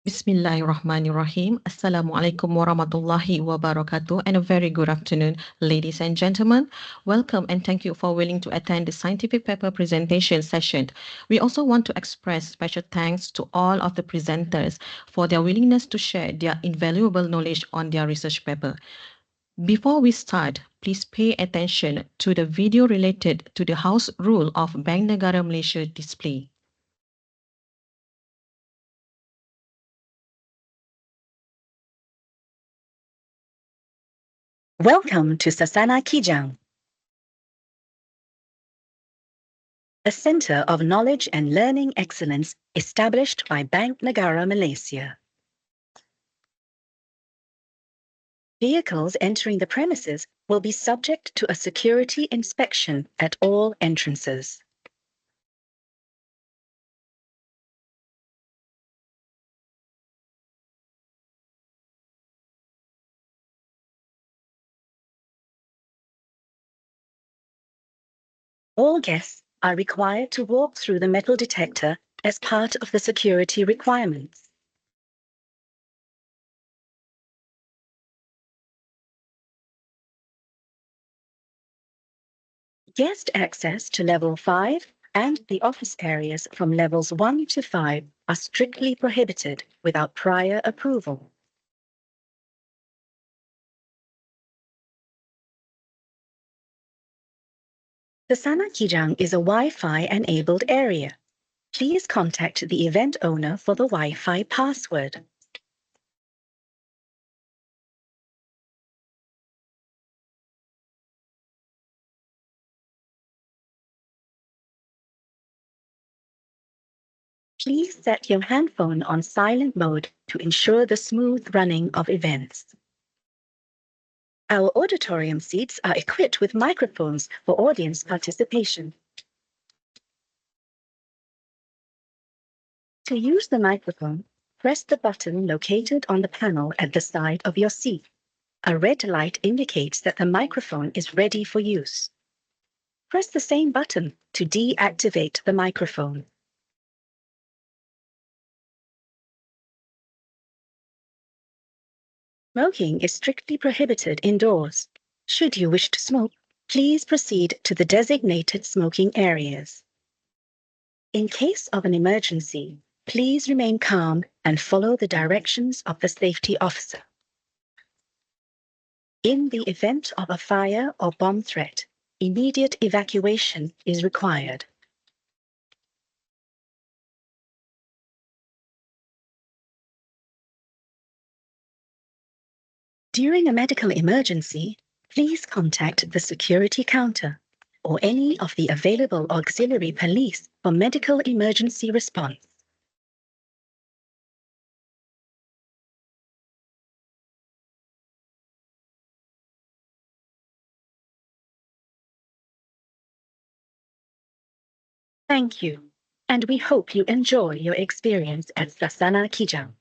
Bismillahirrahmanirrahim. Assalamualaikum warahmatullahi wabarakatuh, and a very good afternoon, ladies and gentlemen. Welcome and thank you for willing to attend the scientific paper presentation session. We also want to express special thanks to all of the presenters for their willingness to share their invaluable knowledge on their research paper. Before we start, please pay attention to the video related to the House Rule of Bank Negara Malaysia display. Welcome to Sasana Kijang, a center of knowledge and learning excellence established by Bank Negara Malaysia. Vehicles entering the premises will be subject to a security inspection at all entrances. All guests are required to walk through the metal detector as part of the security requirements. Guest access to level 5 and the office areas from levels 1 to 5 are strictly prohibited without prior approval. Sasana Kijang is a Wi-Fi enabled area. Please contact the event owner for the Wi-Fi password. Please set your handphone on silent mode to ensure the smooth running of events. Our auditorium seats are equipped with microphones for audience participation. To use the microphone, press the button located on the panel at the side of your seat. A red light indicates that the microphone is ready for use. Press the same button to deactivate the microphone. Smoking is strictly prohibited indoors. Should you wish to smoke, please proceed to the designated smoking areas. In case of an emergency, please remain calm and follow the directions of the safety officer. In the event of a fire or bomb threat, immediate evacuation is required. During a medical emergency, please contact the security counter or any of the available auxiliary police for medical emergency response. Thank you, and we hope you enjoy your experience at Sasana Kijang.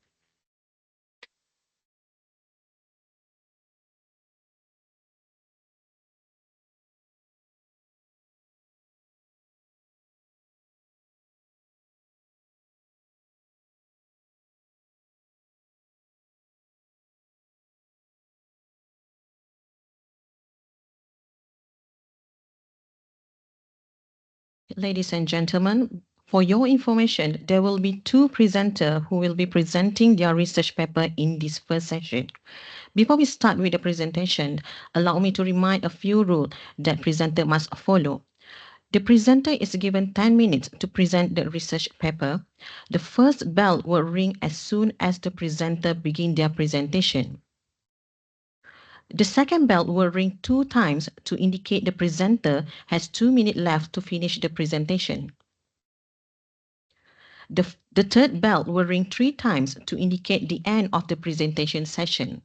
Ladies and gentlemen, for your information, there will be two presenters who will be presenting their research paper in this first session. Before we start with the presentation, allow me to remind a few rules that presenter must follow. The presenter is given 10 minutes to present the research paper. The first bell will ring as soon as the presenter begins their presentation. The second bell will ring 2 times to indicate the presenter has 2 minutes left to finish the presentation. The third bell will ring 3 times to indicate the end of the presentation session.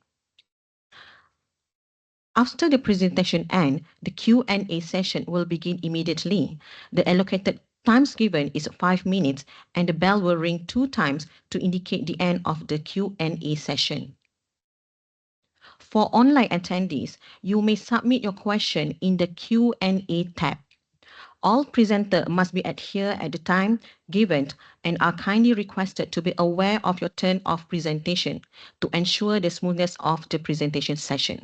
After the presentation ends, the Q&A session will begin immediately. The allocated times given is 5 minutes, and the bell will ring 2 times to indicate the end of the Q&A session. For online attendees, you may submit your question in the Q&A tab. All presenters must be adhere at the time given and are kindly requested to be aware of your turn of presentation to ensure the smoothness of the presentation session.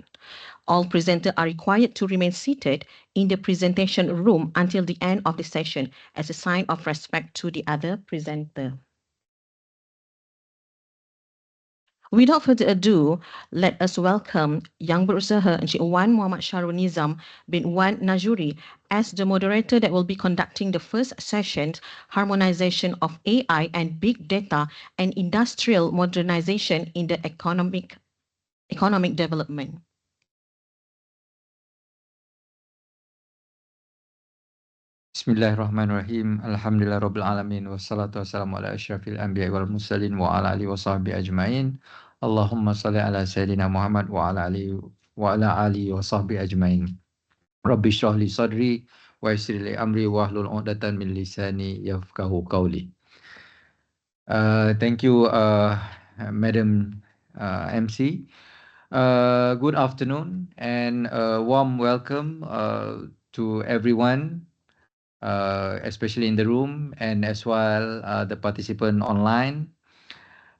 All presenters are required to remain seated in the presentation room until the end of the session as a sign of respect to the other presenter. Without further ado, let us welcome Yang Berusaha Encik Wan Muhammad Syahrul Nizam bin Wan Najuri as the moderator that will be conducting the first session, Harmonisation of AI and Big Data and Industrial Modernisation in the Economic Development. Bismillahirrahmanirrahim. Alhamdulillah Rabbil Alamin. Wassalatu wassalamu ala asyrafil anbiya wal mursalin wa ala alihi wa sahbihi ajma'in. Allahumma salli ala Sayyidina Muhammad wa ala alihi wa sahbihi ajma'in. Rabbi shrah li sadri wa yassir li amri wa hlul 'uqdatan min lisani yafqahu qawli. Thank you, Madam MC. Good afternoon and a warm welcome to everyone, especially in the room and as well the participant online.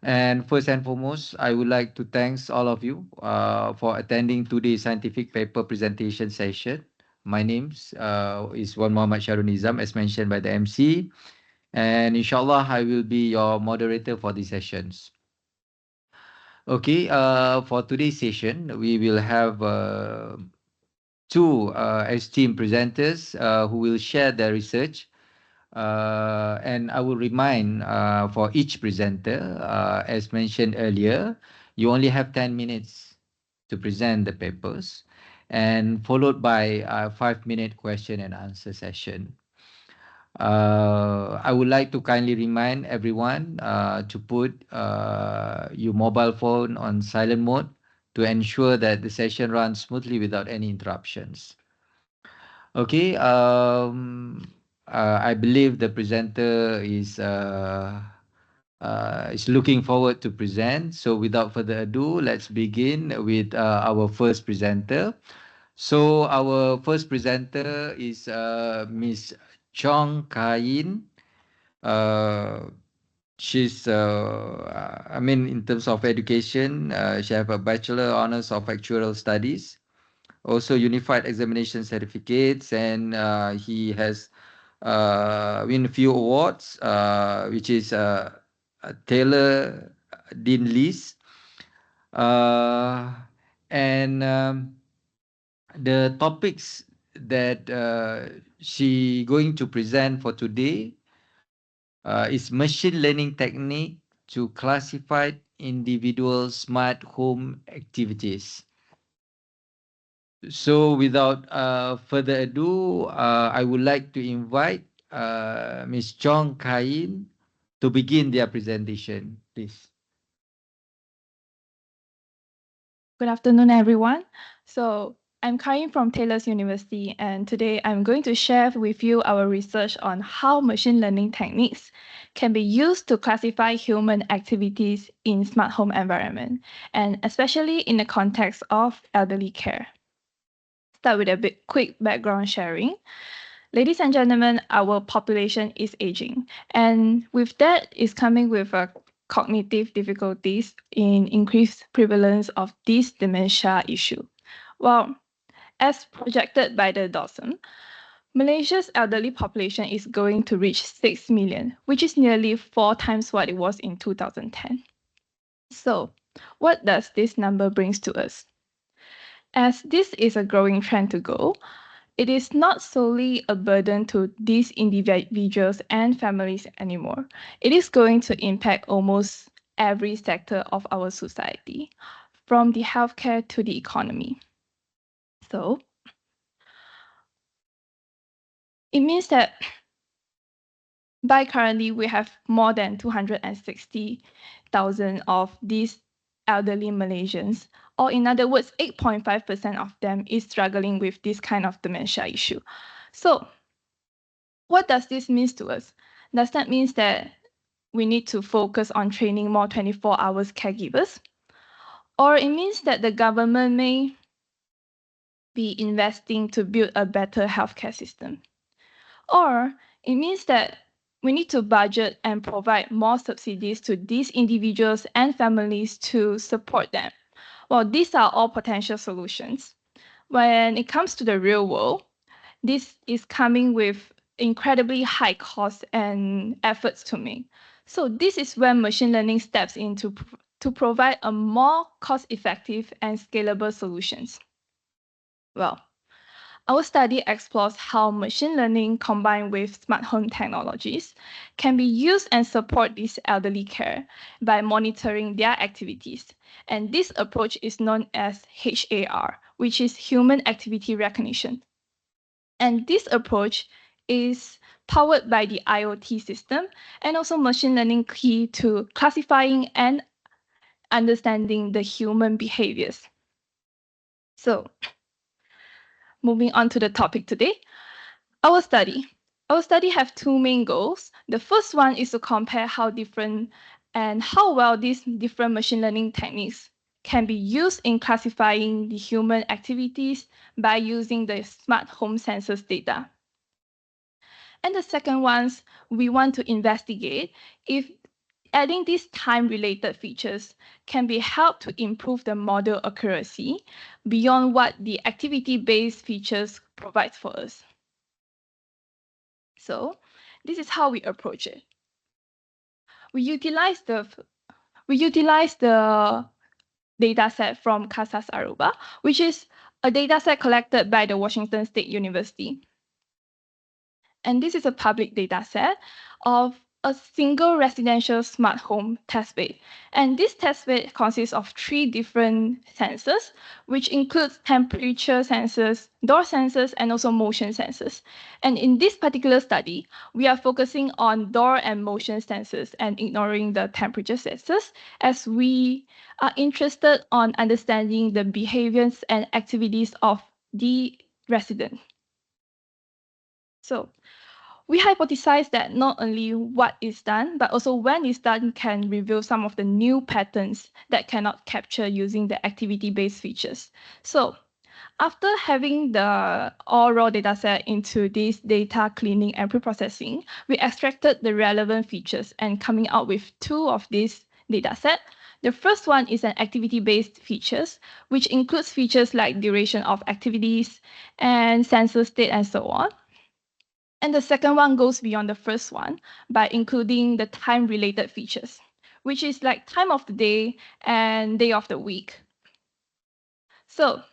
And first and foremost, I would like to thank all of you for attending today's scientific paper presentation session. My name is Wan Muhammad Syahrul Nizam, as mentioned by the MC, and inshallah I will be your moderator for these sessions. Okay, for today's session, we will have two esteemed presenters who will share their research. And I will remind for each presenter, as mentioned earlier, you only have 10 minutes to present the papers, and followed by a 5-minute question and answer session. I would like to kindly remind everyone to put your mobile phone on silent mode to ensure that the session runs smoothly without any interruptions. Okay, I believe the presenter is looking forward to present. So without further ado, let's begin with our first presenter. So our first presenter is Miss Chong Kain. She's, I mean, in terms of education, she have a Bachelor Honors of Actuarial Studies, also Unified Examination Certificates, and he has win a few awards, which is Taylor Dean List. And the topics that she going to present for today is machine learning technique to classify individual smart home activities. So without further ado, I would like to invite Ms. Chong Kain to begin their presentation, please. Good afternoon, everyone. So I'm Kain from Taylor's University, and today I'm going to share with you our research on how machine learning techniques can be used to classify human activities in smart home environment, and especially in the context of elderly care. Start with a quick background sharing. Ladies and gentlemen, our population is aging, and with that is coming with a cognitive difficulties in increased prevalence of this dementia issue. Well, as projected by the Dawson, Malaysia's elderly population is going to reach 6 million, which is nearly 4 times what it was in 2010. So, what does this number brings to us? As this is a growing trend to go, it is not solely a burden to these individuals and families anymore. It is going to impact almost every sector of our society, from the healthcare to the economy. So, it means that by currently we have more than 260,000 of these elderly Malaysians, or in other words, 8.5% of them is struggling with this kind of dementia issue. So, what does this mean to us? Does that mean that we need to focus on training more 24 hours caregivers? Or it means that the government may be investing to build a better healthcare system? Or it means that we need to budget and provide more subsidies to these individuals and families to support them. Well, these are all potential solutions. When it comes to the real world, this is coming with incredibly high costs and efforts to make. So this is when machine learning steps in to provide a more cost-effective and scalable solutions. Well, our study explores how machine learning combined with smart home technologies can be used and support this elderly care by monitoring their activities. And this approach is known as HAR, which is Human Activity Recognition. And this approach is powered by the IoT system and also machine learning key to classifying and understanding the human behaviors. So, moving on to the topic today, our study. Our study have two main goals. The first one is to compare how different and how well these different machine learning techniques can be used in classifying the human activities by using the smart home sensors data. And the second ones, we want to investigate if adding these time-related features can be helped to improve the model accuracy beyond what the activity-based features provide for us. So this is how we approach it. We utilize the data set from Casas Aruba, which is a data set collected by the Washington State University. And this is a public data set of a single residential smart home test bed. And this test bed consists of 3 different sensors, which includes temperature sensors, door sensors, and also motion sensors. And in this particular study, we are focusing on door and motion sensors and ignoring the temperature sensors, as we are interested on understanding the behaviors and activities of the resident. So we hypothesize that not only what is done, but also when it's done can reveal some of the new patterns that cannot capture using the activity-based features. So after having the all raw data set into this data cleaning and preprocessing, we extracted the relevant features and coming out with 2 of these data set. The first one is an activity-based features, which includes features like duration of activities and sensor state and so on. And the second one goes beyond the first one by including the time-related features, which is like time of the day and day of the week. So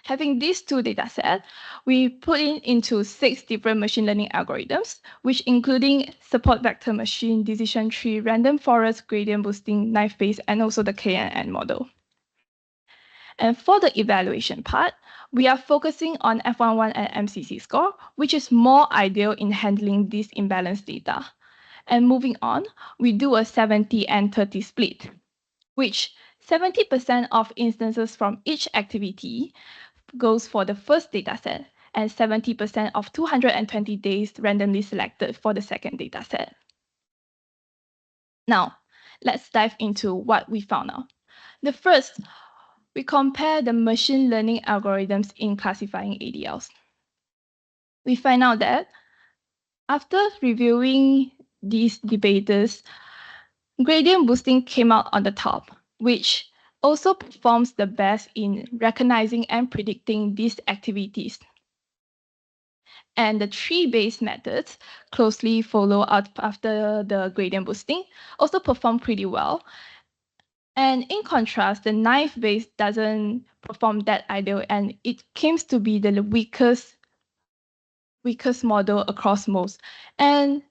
having these 2 data sets, we put it into 6 different machine learning algorithms, which including support vector machine, decision tree, random forest, gradient boosting, knife Bayes, and also the KNN model. And for the evaluation part, we are focusing on F11 and MCC score, which is more ideal in handling this imbalanced data. And moving on, we do a 70 and 30 split, which 70% of instances from each activity goes for the first dataset, and 70% of 220 days randomly selected for the second dataset. Now, let's dive into what we found out. The first, we compare the machine learning algorithms in classifying ADLs. We find out that after reviewing these debaters, gradient boosting came out on the top, which also performs the best in recognizing and predicting these activities. And the tree-based methods closely follow out after the gradient boosting also perform pretty well. And in contrast, the knife-based doesn't perform that ideal, and it seems to be the weakest model across most. And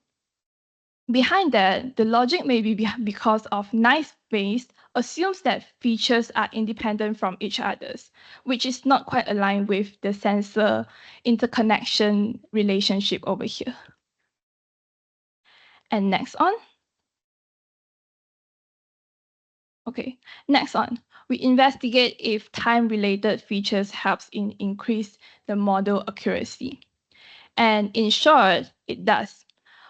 behind that, the logic may be because of knife-based assumes that features are independent from each others, which is not quite aligned with the sensor interconnection relationship over here. And next on. Okay, next on, we investigate if time-related features helps in increase the model accuracy. And in short, it does.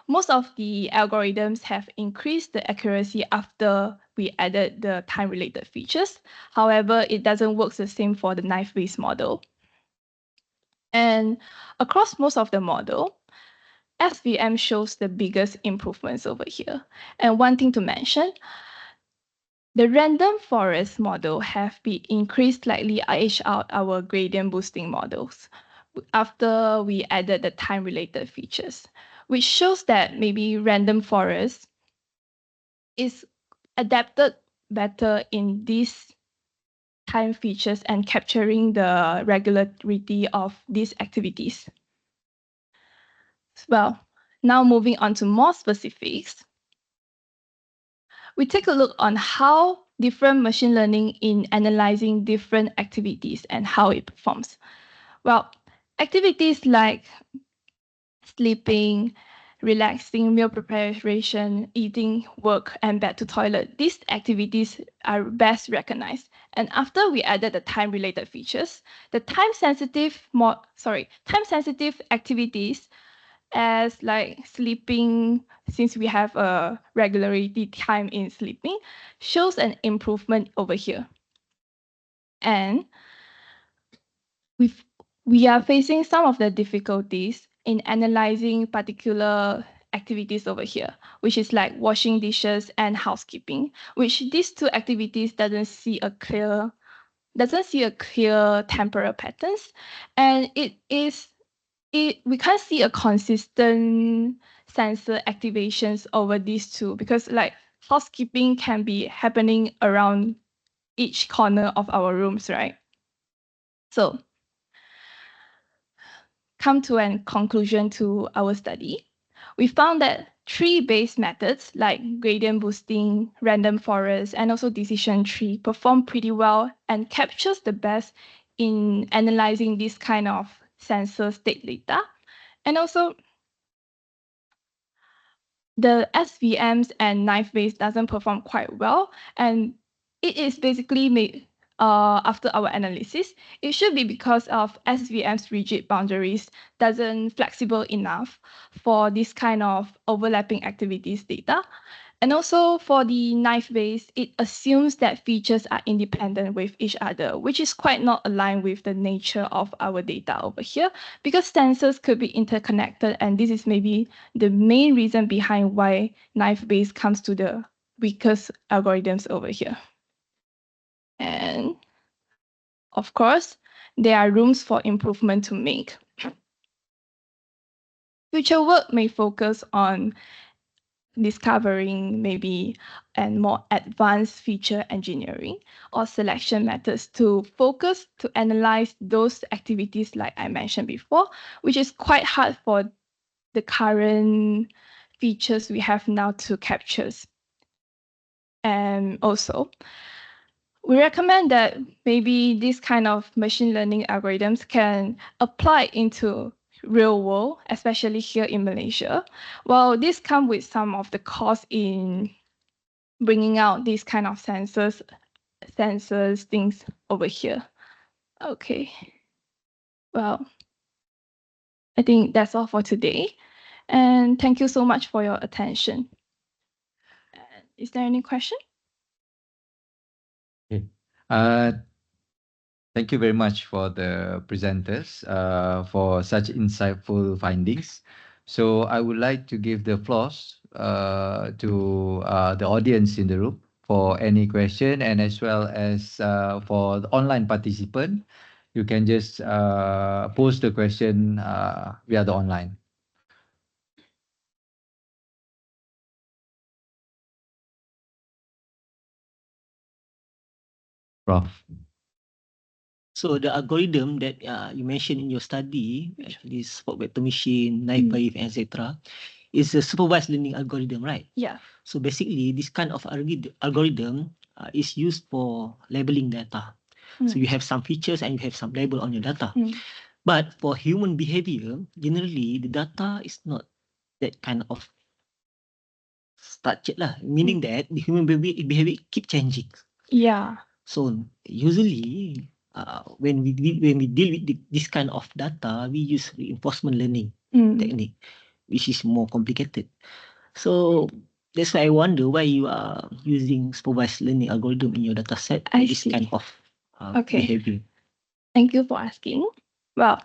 Most of the algorithms have increased the accuracy after we added the time-related features. However, it doesn't work the same for the knife-based model. And across most of the model, SVM shows the biggest improvements over here. And one thing to mention, the random forest model have been increased slightly edge out our gradient boosting models after we added the time-related features, which shows that maybe random forest is adapted better in these time features and capturing the regularity of these activities. Well, now moving on to more specifics, we take a look on how different machine learning in analyzing different activities and how it performs. Well, activities like sleeping, relaxing, meal preparation, eating, work, and back to toilet. These activities are best recognized. And after we added the time-related features, the time-sensitive activities as like sleeping, since we have a regularity time in sleeping, shows an improvement over here. And we are facing some of the difficulties in analyzing particular activities over here, which is like washing dishes and housekeeping, which these two activities doesn't see a clear temporal patterns, and we can't see a consistent sensor activations over these two, because like housekeeping can be happening around each corner of our rooms, right? So come to a conclusion to our study. We found that tree-based methods like gradient boosting, random forest, and also decision tree perform pretty well and captures the best in analyzing this kind of sensor state data. And also the SVMs and knife-based doesn't perform quite well, and it is basically made after our analysis. It should be because of SVM's rigid boundaries doesn't flexible enough for this kind of overlapping activities data. And also for the knife-based, it assumes that features are independent with each other, which is quite not aligned with the nature of our data over here, because sensors could be interconnected, and this is maybe the main reason behind why knife-based comes to the weakest algorithms over here. And of course, there are rooms for improvement to make. Future work may focus on discovering maybe and more advanced feature engineering or selection methods to focus to analyze those activities like I mentioned before, which is quite hard for the current features we have now to capture. And also, we recommend that maybe this kind of machine learning algorithms can apply into real world, especially here in Malaysia. Well, this comes with some of the cost in bringing out these kind of sensors things over here. Okay. Well, I think that's all for today. And thank you so much for your attention. Is there any question? Okay. Thank you very much for the presenters for such insightful findings. So I would like to give the floor to the audience in the room for any question, and as well as for the online participant, you can just post the question via the online. Prof. So the algorithm that you mentioned in your study, actually spot vector machine, knife wave, etc., is a supervised learning algorithm, right? Yeah. So basically, this kind of algorithm is used for labeling data. So you have some features and you have some label on your data. But for human behavior, generally the data is not that kind of structured lah. Meaning that the human behavior keep changing. Yeah. So usually, when we deal with this kind of data, we use reinforcement learning technique, which is more complicated. So that's why I wonder why you are using supervised learning algorithm in your data set for this kind of behavior. Thank you for asking. Well,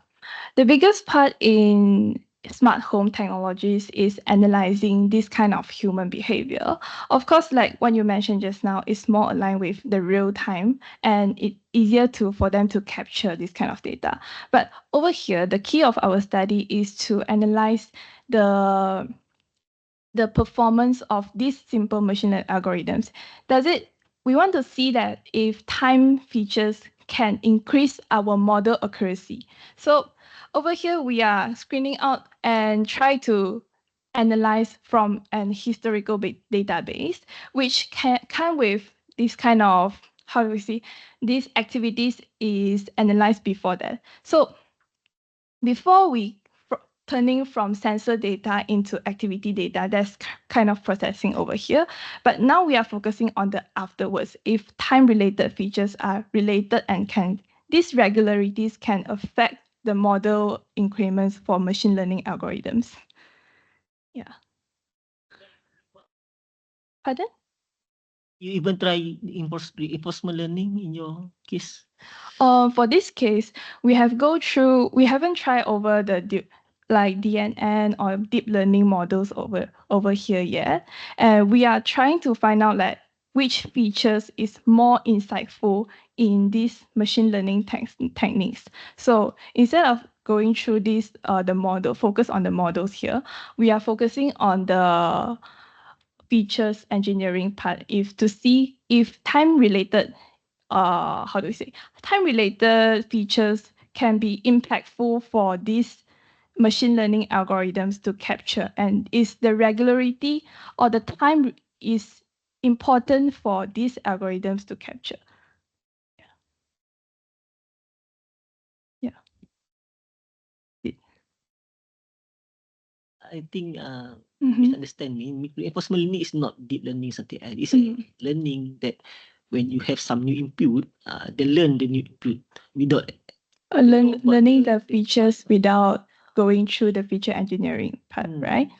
The biggest part in smart home technologies is analyzing this kind of human behavior. Of course, like what you mentioned just now, it's more aligned with the real time and it's easier for them to capture this kind of data. But over here, the key of our study is to analyze the performance of these simple machine learning algorithms. We want to see that if time features can increase our model accuracy. So over here, we are screening out and try to analyze from an historical database, which can come with this kind of, how do we see, these activities is analyzed before that. So before turning from sensor data into activity data, that's kind of processing over here. But now we are focusing on the afterwards. If time-related features are related and these regularities can affect the model increments for machine learning algorithms. Yeah. Pardon? You even try reinforcement learning in your case? For this case, we haven't tried over the like DNN or deep learning models over here yet. And we are trying to find out like which features is more insightful in these machine learning techniques. So instead of going through this focus on the models here, we are focusing on the features engineering part to see if time-related time-related features can be impactful for these machine learning algorithms to capture, and is the regularity or the time is important for these algorithms to capture. Yeah. I think misunderstand me. Reinforcement learning is not deep learning something else. It's learning that when you have some new input, they learn the new input without learning the features without going through the feature engineering part, right?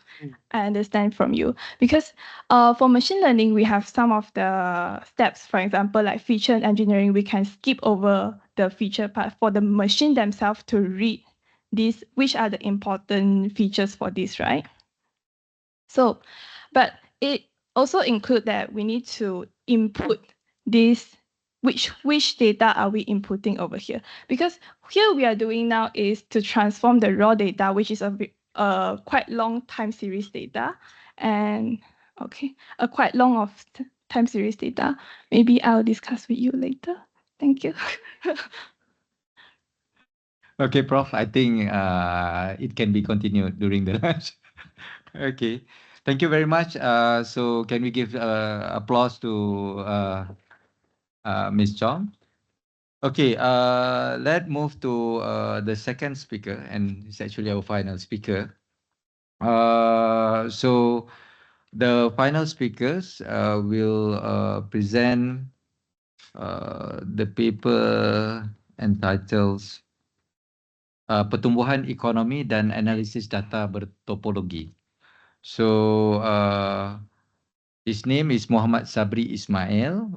I understand from you because for machine learning, we have some of the steps. For example, like feature engineering, we can skip over the feature part for the machine themselves to read this, which are the important features for this, right? So, but it also include that we need to input this, which data are we inputting over here? Because here we are doing now is to transform the raw data, which is a quite long time series data, and a quite long of time series data. Maybe I'll discuss with you later. Thank you. Okay, Prof. I think it can be continued during the lunch. Okay. Thank you very much. So can we give applause to Ms. Chong? Okay, let's move to the second speaker, and it's actually our final speaker. So the final speakers will present the paper entitled Pertumbuhan Ekonomi dan Analisis Data Bertopologi. So his name is Muhammad Sabri Ismail.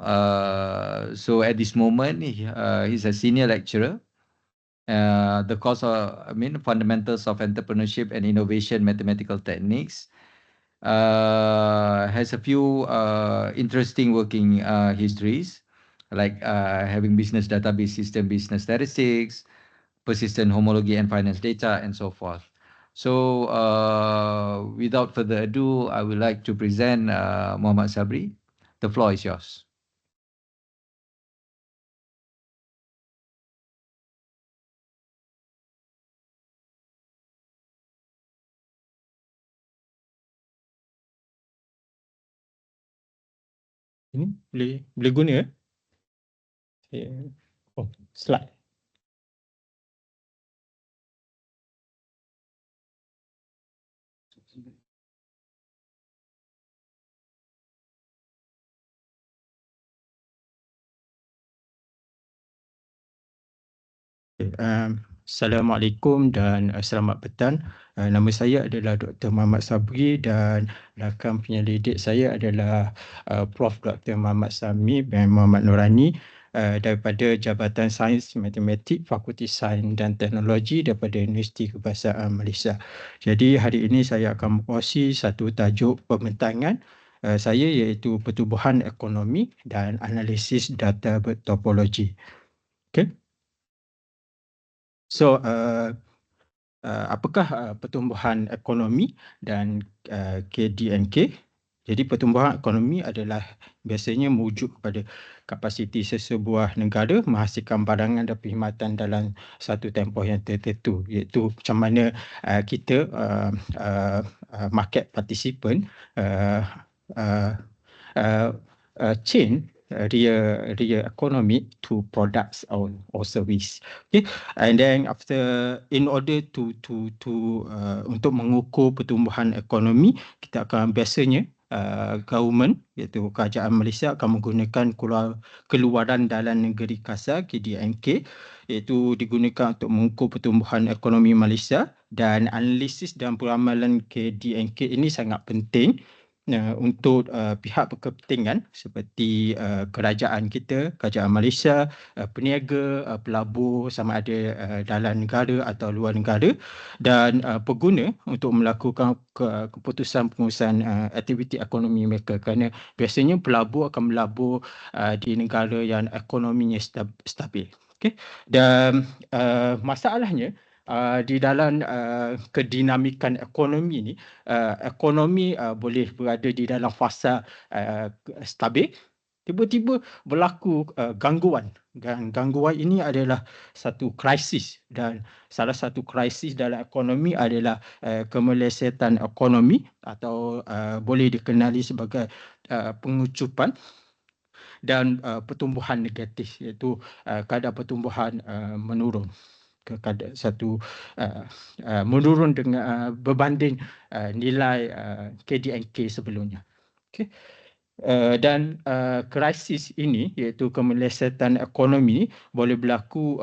So at this moment, he's a senior lecturer. The course Fundamentals of Entrepreneurship and Innovation Mathematical Techniques. Has a few interesting working histories, like having business database system, business statistics, persistent homology and finance data, and so forth. So without further ado, I would like to present Muhammad Sabri. The floor is yours. Ini boleh guna ya? Oh, slide. Assalamualaikum dan selamat petang. Nama saya adalah Dr. Muhammad Sabri dan rakan penyelidik saya adalah Prof. Dr. Muhammad Sami bin Muhammad Nurani. daripada Jabatan Sains Matematik Fakulti Sains dan Teknologi daripada Universiti Kebangsaan Malaysia. Jadi hari ini saya akan berkongsi satu tajuk pembentangan saya iaitu pertumbuhan ekonomi dan analisis data bertopologi. Okay. So apakah pertumbuhan ekonomi dan KD&K? Jadi pertumbuhan ekonomi adalah biasanya merujuk kepada kapasiti sesebuah negara menghasilkan barangan dan perkhidmatan dalam satu tempoh yang tertentu, iaitu macam mana kita market participant chain real economic to products or service. Okay, and then in order to untuk mengukur pertumbuhan ekonomi, kita akan biasanya government iaitu kerajaan Malaysia akan menggunakan keluaran dalam negeri kasar KD&K, iaitu digunakan untuk mengukur pertumbuhan ekonomi Malaysia, dan analisis dan peramalan KD&K ini sangat penting untuk pihak berkepentingan seperti kerajaan kita, kerajaan Malaysia, peniaga, pelabur sama ada dalam negara atau luar negara, dan pengguna untuk melakukan keputusan aktiviti ekonomi mereka, kerana biasanya pelabur akan melabur di negara yang ekonominya stabil. Okay. Dan masalahnya di dalam kedinamikan ekonomi ni, ekonomi boleh berada di dalam fasa stabil, tiba-tiba berlaku gangguan, dan gangguan ini adalah satu krisis, dan salah satu krisis dalam ekonomi adalah kemelesetan ekonomi atau boleh dikenali sebagai pengucupan dan pertumbuhan negatif, iaitu kadar pertumbuhan menurun ke kadar satu menurun dengan berbanding nilai KD&K sebelumnya. Okay. Dan krisis ini iaitu kemelesetan ekonomi boleh berlaku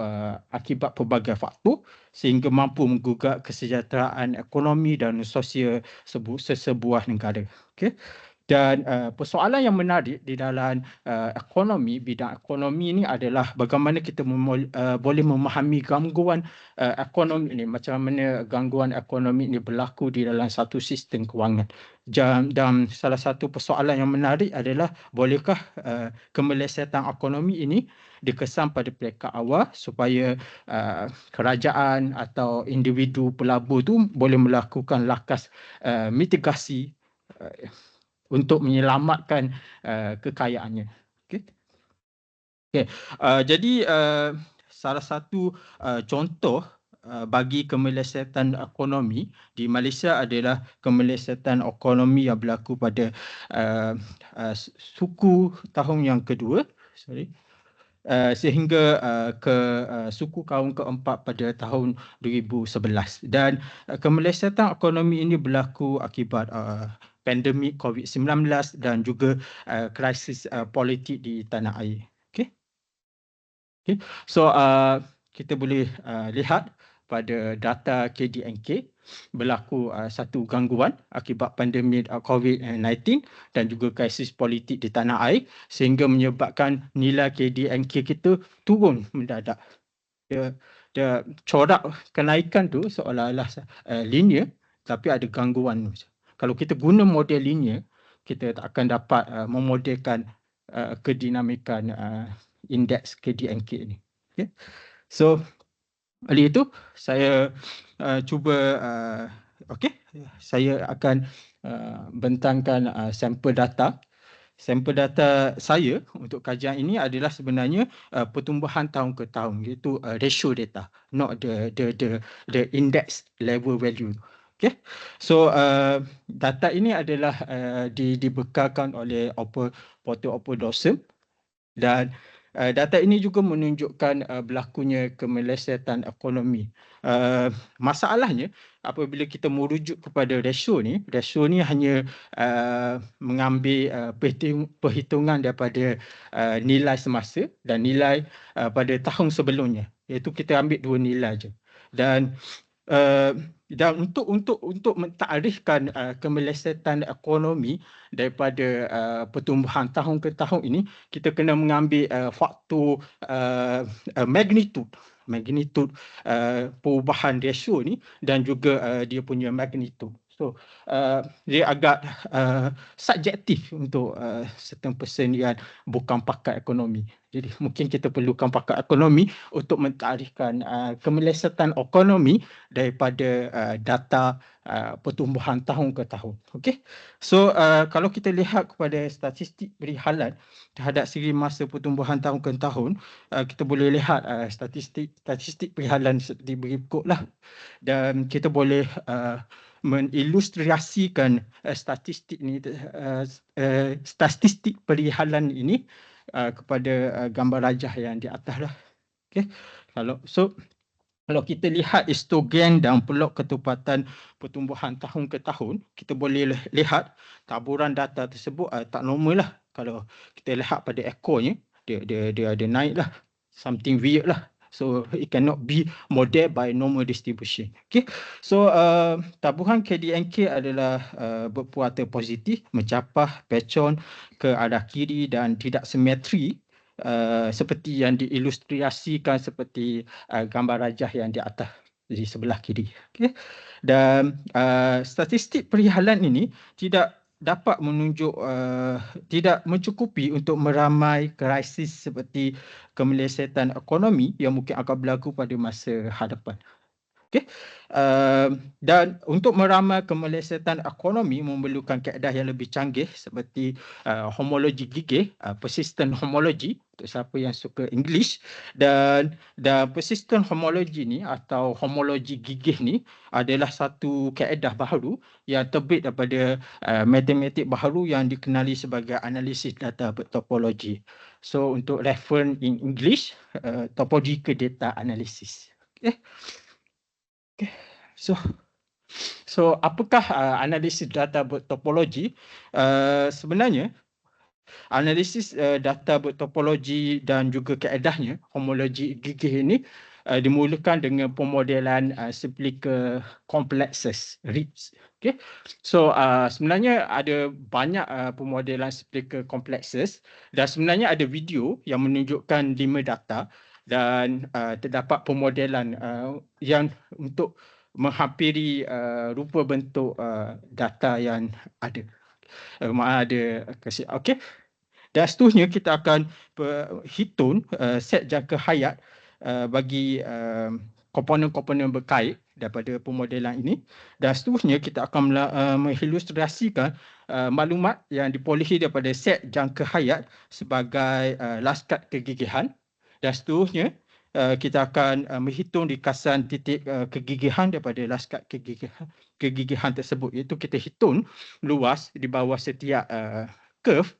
akibat pelbagai faktor sehingga mampu menggugat kesejahteraan ekonomi dan sosial sesebuah negara. Okay. Dan persoalan yang menarik di dalam bidang ekonomi ini adalah bagaimana kita boleh memahami gangguan ekonomi ini, macam mana gangguan ekonomi ini berlaku di dalam satu sistem kewangan. Dan salah satu persoalan yang menarik adalah bolehkah kemelesetan ekonomi ini dikesan pada peringkat awal supaya kerajaan atau individu pelabur itu boleh melakukan lakas mitigasi untuk menyelamatkan kekayaannya. Okay. Okay. Jadi salah satu contoh bagi kemelesetan ekonomi di Malaysia adalah kemelesetan ekonomi yang berlaku pada suku tahun yang kedua, sehingga ke suku kaum keempat pada tahun 2011. Dan kemelesetan ekonomi ini berlaku akibat pandemik COVID-19 dan juga krisis politik di tanah air. Okay. Okay. So kita boleh lihat pada data KD&K berlaku satu gangguan akibat pandemik COVID-19 dan juga krisis politik di tanah air sehingga menyebabkan nilai KD&K kita turun mendadak. Dia corak kenaikan tu seolah-olah linear, tapi ada gangguan. Kalau kita guna model linear, kita tak akan dapat memodelkan kedinamikan indeks KD&K ni. Okay. So oleh itu saya cuba saya akan bentangkan sampel data. Sampel data saya untuk kajian ini adalah sebenarnya pertumbuhan tahun ke tahun, iaitu ratio data, not the index level value. Okay. So data ini adalah dibekalkan oleh portal open dorsum, dan data ini juga menunjukkan berlakunya kemelesetan ekonomi. Masalahnya apabila kita merujuk kepada ratio ni hanya mengambil perhitungan daripada nilai semasa dan nilai pada tahun sebelumnya, iaitu kita ambil dua nilai je. Dan Dan untuk mentarifkan kemelesetan ekonomi daripada pertumbuhan tahun ke tahun ini, kita kena mengambil faktor magnitud perubahan rasio ni dan juga dia punya magnitud. So dia agak subjektif untuk certain person yang bukan pakar ekonomi. Jadi mungkin kita perlukan pakar ekonomi untuk mentarifkan kemelesetan ekonomi daripada data pertumbuhan tahun ke tahun. Okey. So kalau kita lihat kepada statistik perihalan terhadap segi masa pertumbuhan tahun ke tahun, kita boleh lihat statistik perihalan seperti berikutlah. Dan kita boleh mengilustrasikan statistik perihalan ini kepada gambar rajah yang di atas lah. Okey. Kalau kita lihat histogram dan pelok ketepatan pertumbuhan tahun ke tahun, kita boleh lihat taburan data tersebut tak normal lah. Kalau kita lihat pada ekornya, dia ada naik lah. Something weird lah. So it cannot be modeled by normal distribution. Okay. So taburan KDNK adalah berpuasa positif, mencapai pecon ke arah kiri dan tidak simetri seperti yang diilustrasikan seperti gambar rajah yang di atas di sebelah kiri. Okay. Dan statistik perihalan ini tidak dapat menunjuk tidak mencukupi untuk meramai krisis seperti kemelesetan ekonomi yang mungkin akan berlaku pada masa hadapan. Okay. Dan untuk meramal kemelesetan ekonomi memerlukan kaedah yang lebih canggih seperti homologi gigih, persistent homology untuk siapa yang suka English, dan persistent homology ni atau homologi gigih ni adalah satu kaedah baru yang terbit daripada matematik baru yang dikenali sebagai analisis data bertopologi. So untuk reference in English, topological data analysis. Okay. Okay. So apakah analisis data bertopologi? Sebenarnya analisis data bertopologi dan juga kaedahnya, homologi gigih ini dimulakan dengan pemodelan cyclical complexes, RIPS. Okay. So sebenarnya ada banyak pemodelan cyclical complexes dan sebenarnya ada video yang menunjukkan 5 data dan terdapat pemodelan yang untuk menghampiri rupa bentuk data yang ada. Ada kasih. Okey. Dan seterusnya kita akan hitung set jangka hayat bagi komponen-komponen berkait daripada pemodelan ini. Dan seterusnya kita akan mengilustrasikan maklumat yang diperolehi daripada set jangka hayat sebagai laskat kegigihan. Dan seterusnya kita akan menghitung ringkasan titik kegigihan daripada laskat kegigihan tersebut, iaitu kita hitung luas di bawah setiap curve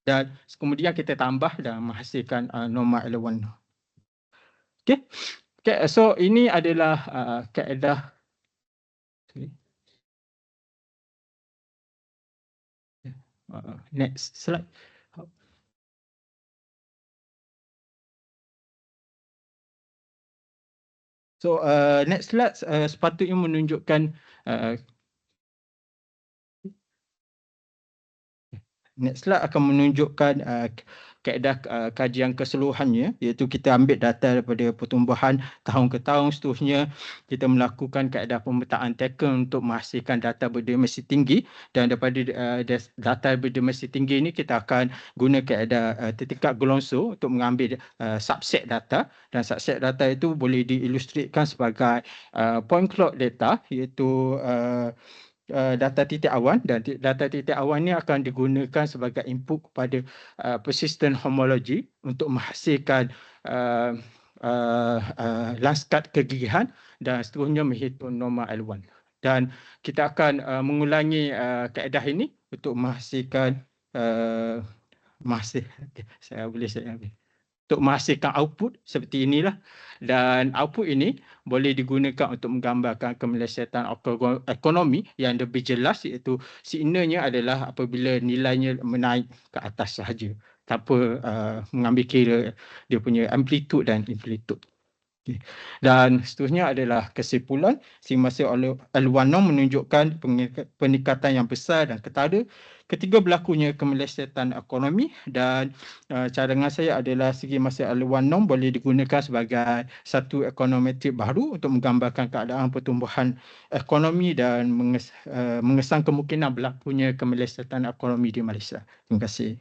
dan kemudian kita tambah dan menghasilkan normal elemen. Okey. Okay, so ini adalah kaedah. Next slide. So next slide sepatutnya menunjukkan next slide akan menunjukkan kaedah kajian keseluruhannya, iaitu kita ambil data daripada pertumbuhan tahun ke tahun. Seterusnya kita melakukan kaedah pemetaan taken untuk menghasilkan data berdimensi tinggi, dan daripada data berdimensi tinggi ini kita akan guna kaedah tertingkat Glonso untuk mengambil subset data, dan subset data itu boleh diilustrasikan sebagai point cloud data, iaitu data titik awan, dan data titik awan ini akan digunakan sebagai input kepada persistent homology untuk menghasilkan laskat kegigihan dan seterusnya menghitung normal L1. Dan kita akan mengulangi kaedah ini untuk menghasilkan untuk menghasilkan output seperti inilah, dan output ini boleh digunakan untuk menggambarkan kemelesetan ekonomi yang lebih jelas, iaitu signalnya adalah apabila nilainya menaik ke atas sahaja tanpa mengambil kira dia punya amplitude dan inflitude. Okay. Dan seterusnya adalah kesimpulan. Simulasi L1 menunjukkan peningkatan yang besar dan ketara ketika berlakunya kemelesetan ekonomi, dan cadangan saya adalah segi masa L1 boleh digunakan sebagai satu ekonometrik baru untuk menggambarkan keadaan pertumbuhan ekonomi dan mengesan kemungkinan berlakunya kemelesetan ekonomi di Malaysia. Terima kasih.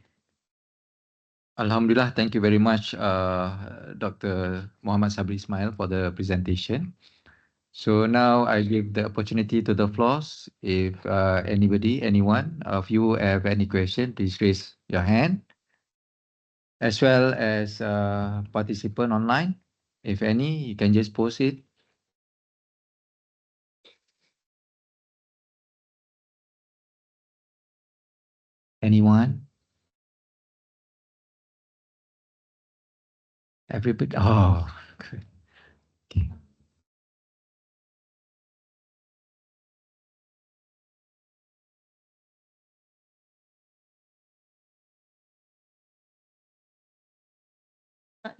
Alhamdulillah, thank you very much, Dr. Muhammad Sabri Ismail, for the presentation. So now I give the opportunity to the floors. If anyone of you have any question, please raise your hand. As well as participant online, if any, you can just post it. Anyone? Everybody? Oh, good. Okay.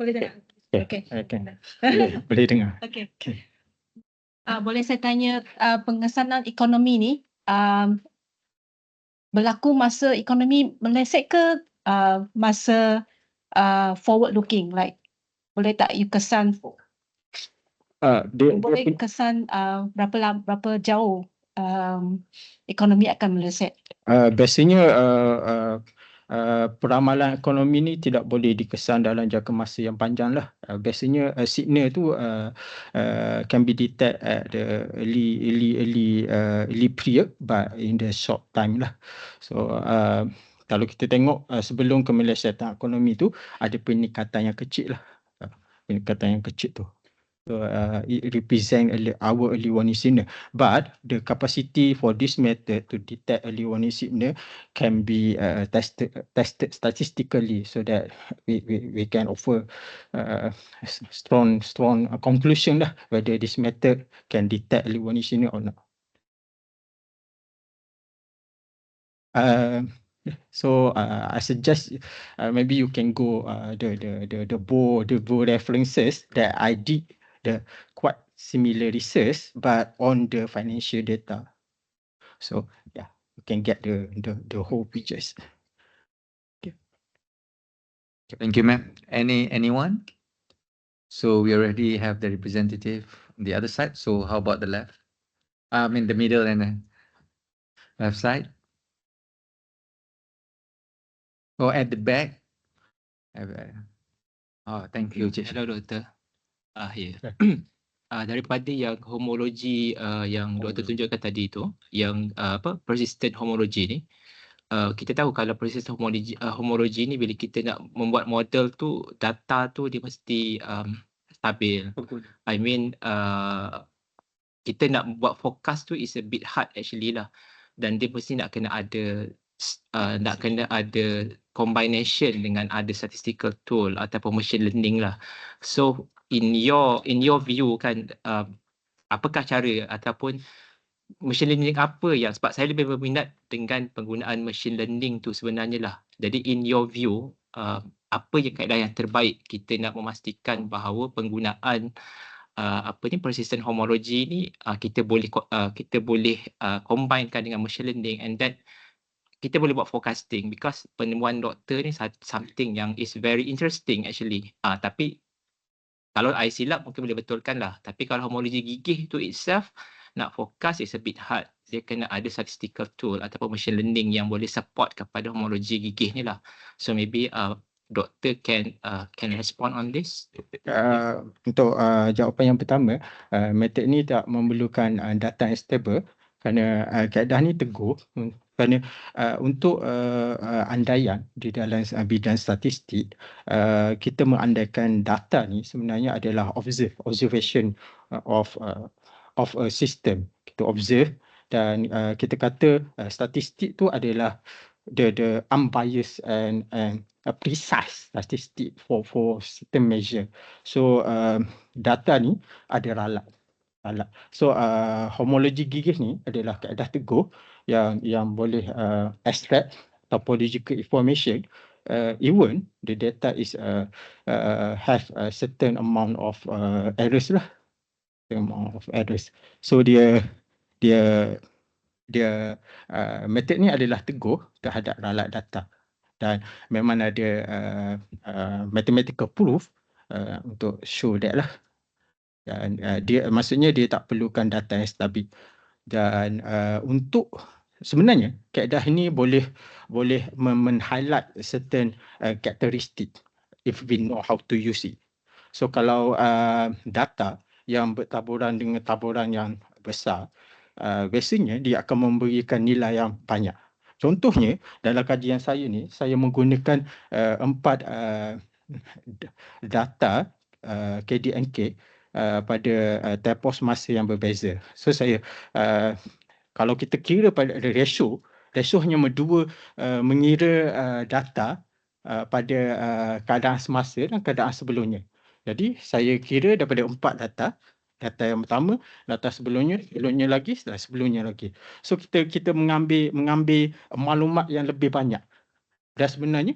Boleh dengar? Okay. Boleh dengar. Okay. Okay. Boleh saya tanya pengesanan ekonomi ni berlaku masa ekonomi meleset ke masa forward looking, like boleh tak you kesan boleh kesan berapa jauh ekonomi akan meleset? Biasanya peramalan ekonomi ni tidak boleh dikesan dalam jangka masa yang panjang lah. Biasanya signal tu can be detect at the early period, but in the short time lah. So kalau kita tengok sebelum kemelesetan ekonomi tu ada peningkatan yang kecil lah. Peningkatan yang kecil tu. So it represent our early warning signal. But the capacity for this method to detect early warning signal can be tested statistically, so that we can offer strong conclusion lah whether this method can detect early warning signal or not. So I suggest maybe you can go the board references that I did the quite similar research, but on the financial data. So yeah, you can get the whole pictures. Okay. Thank you, ma'am. Anyone? So we already have the representative on the other side. So how about the left? I mean the middle and the left side. Oh, at the back. Oh, thank you, Cik. Hello, Doktor. Daripada yang homologi yang Doktor tunjukkan tadi tu, yang persistent homology ni, kita tahu kalau persistent homology ni bila kita nak membuat model tu, data tu dia mesti stabil. I mean kita nak buat forecast tu is a bit hard actually lah, dan dia mesti nak kena ada combination dengan ada statistical tool ataupun machine learning lah. So in your view kan, apakah cara ataupun machine learning apa yang, sebab saya lebih berminat dengan penggunaan machine learning tu sebenarnya lah. Jadi in your view, apa yang kaedah yang terbaik kita nak memastikan bahawa penggunaan persistent homology ni kita boleh combinekan dengan machine learning, and then kita boleh buat forecasting, because penemuan doktor ni something yang is very interesting actually. Tapi kalau I silap mungkin boleh betulkan lah. Tapi kalau homologi gigih tu itself nak forecast is a bit hard. Dia kena ada statistical tool ataupun machine learning yang boleh support kepada homologi gigih ni lah. So maybe doktor can respond on this. Untuk jawapan yang pertama, metod ni tak memerlukan data yang stable, kerana kaedah ni teguh. Kerana untuk andaian di dalam bidang statistik, kita mengandaikan data ni sebenarnya adalah observation of a system. Kita observe dan kita kata statistik tu adalah the unbiased and precise statistic for certain measure. So data ni ada ralat. So homologi gigih ni adalah kaedah teguh yang boleh extract topological information even the data is have a certain amount of errors lah, amount of errors. So dia method ni adalah teguh terhadap ralat data dan memang ada mathematical proof untuk show that lah. Dan dia maksudnya dia tak perlukan data yang stabil. Dan untuk sebenarnya kaedah ini boleh men-highlight certain characteristic if we know how to use it. So kalau data yang bertaburan dengan taburan yang besar, biasanya dia akan memberikan nilai yang banyak. Contohnya dalam kajian saya ni, saya menggunakan 4 data KD&K pada tempos masa yang berbeza. So saya kalau kita kira pada ratio hanya mengira data pada keadaan semasa dan keadaan sebelumnya. Jadi saya kira daripada 4 data yang pertama, data sebelumnya lagi, sebelumnya lagi. So kita mengambil maklumat yang lebih banyak. Dan sebenarnya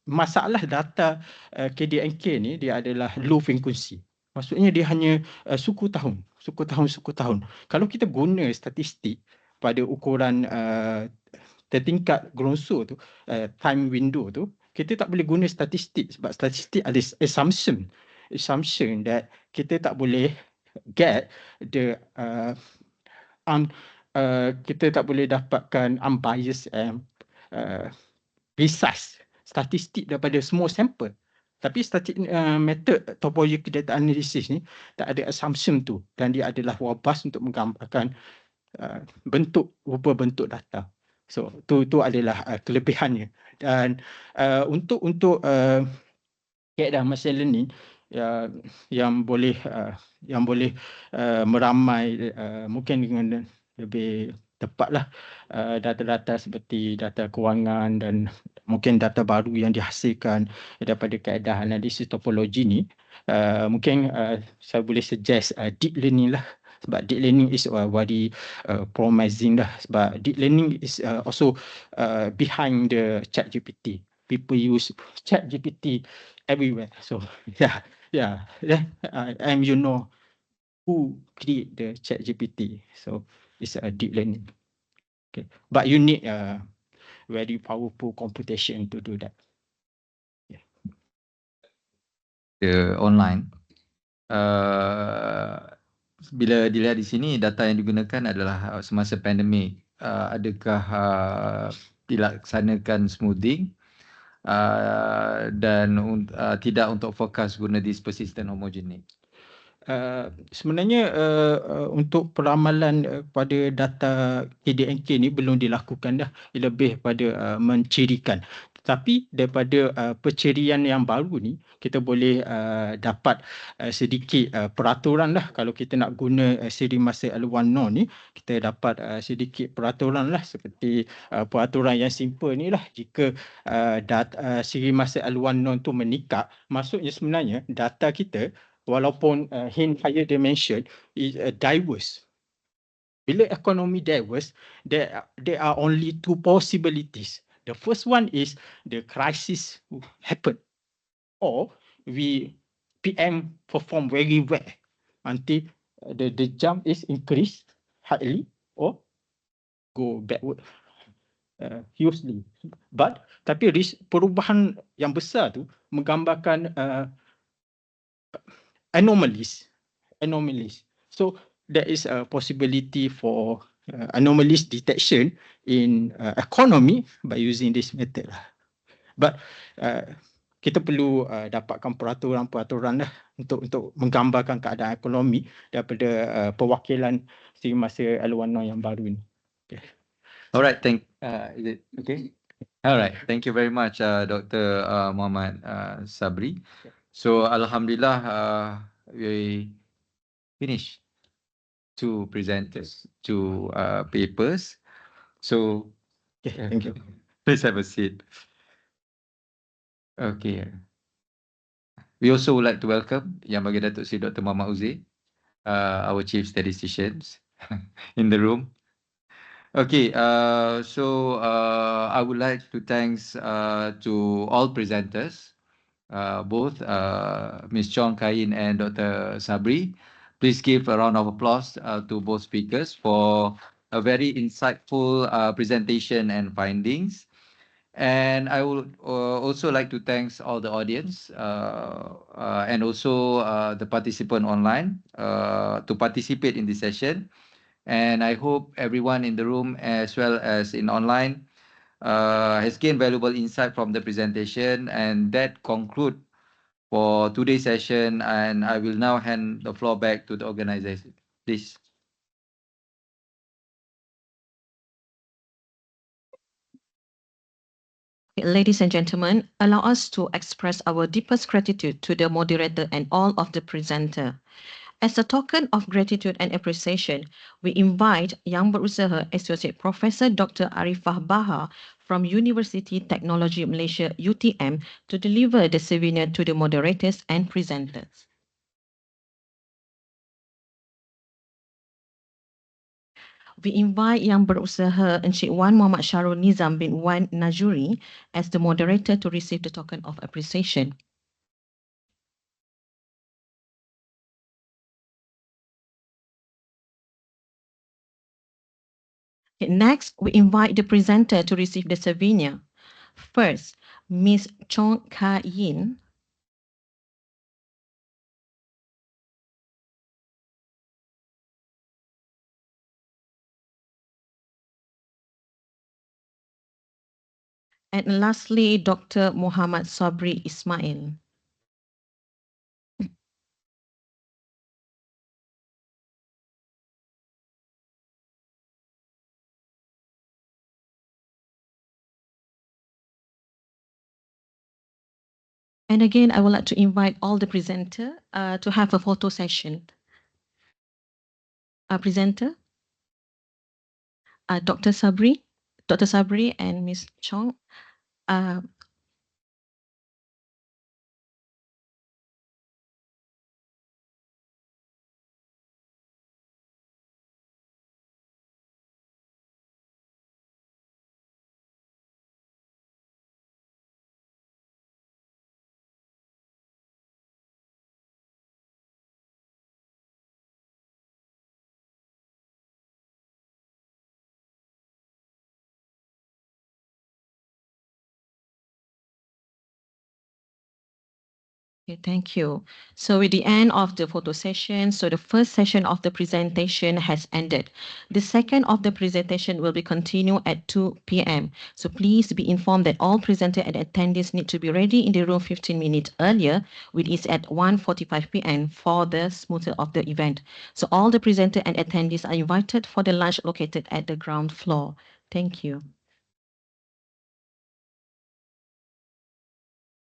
masalah data KD&K ni dia adalah low frequency. Maksudnya dia hanya suku tahun. Kalau kita guna statistik pada ukuran tertingkat Gronsor tu, time window tu, kita tak boleh guna statistik sebab statistik ada assumption that kita tak boleh get the kita tak boleh dapatkan unbiased and precise statistik daripada semua sampel. Tapi method topology data analysis ni tak ada assumption tu dan dia adalah robust untuk menggambarkan rupa bentuk data. So tu adalah kelebihannya. Dan untuk kaedah machine learning yang boleh meramai mungkin dengan lebih tepatlah data-data seperti data kewangan dan mungkin data baru yang dihasilkan daripada kaedah analisis topologi ni, mungkin saya boleh suggest deep learning lah. Sebab deep learning is very promising lah. Sebab deep learning is also behind the ChatGPT. People use ChatGPT everywhere. So and you know who create the ChatGPT. So it's a deep learning. Okay, but you need a very powerful computation to do that. Online. Bila dilihat di sini data yang digunakan adalah semasa pandemik. Adakah dilaksanakan smoothing dan tidak untuk fokus guna dispersive dan homogenik? Sebenarnya untuk peramalan pada data KD&K ni belum dilakukan dah, lebih pada mencirikan. Tapi daripada pencirian yang baru ni kita boleh dapat sedikit peraturan lah. Kalau kita nak guna siri masa L1 ni, kita dapat sedikit peraturan lah, seperti peraturan yang simple ni lah. Jika siri masa L1 tu menikah, maksudnya sebenarnya data kita walaupun in higher dimension is diverse. Bila ekonomi diverse, there are only 2 possibilities. The first one is the crisis happen, or PM perform very well until the jump is increased highly or go backward hugely. Tapi perubahan yang besar tu menggambarkan anomalies. So there is a possibility for anomalies detection in economy by using this method lah. But kita perlu dapatkan peraturan lah untuk menggambarkan keadaan ekonomi daripada perwakilan siri masa L1 yang baru ni. Okay. Alright, is it okay? Alright, thank you very much Dr. Muhammad Sabri. So alhamdulillah we finished 2 presenters, 2 papers. So Thank you. Please have a seat. Okay. We also would like to welcome Yang Bagi Datuk Seri Dr. Muhammad Uzair, our Chief Statisticians in the room. Okay, I would like to thanks to all presenters, both Ms. Chong Kain and Dr. Sabri. Please give a round of applause to both speakers for a very insightful presentation and findings. And I would also like to thanks all the audience and also the participant online to participate in this session. And I hope everyone in the room as well as in online has gained valuable insight from the presentation. And that conclude for today's session. And I will now hand the floor back to the organization. Please. Ladies and gentlemen, allow us to express our deepest gratitude to the moderator and all of the presenter. As a token of gratitude and appreciation, we invite Yang Berusaha Associate Professor Dr. Arifah Bahar from University Technology Malaysia UTM to deliver the souvenir to the moderators and presenters. We invite Yang Berusaha Encik Wan Muhammad Syarul Nizam bin Wan Najuri as the moderator to receive the token of appreciation. Next, we invite the presenter to receive the souvenir. First, Ms. Chong Ka Yin. And lastly, Dr. Muhammad Sabri Ismail. And again, I would like to invite all the presenter to have a photo session. Presenter, Dr. Sabri and Ms. Chong. Okay, thank you. So with the end of the photo session, so the first session of the presentation has ended. The second of the presentation will be continued at 2 p.m. So please be informed that all presenter and attendees need to be ready in the room 15 minutes earlier, which is at 1:45 p.m. for the smoother of the event. So all the presenter and attendees are invited for the lunch located at the ground floor. Thank you.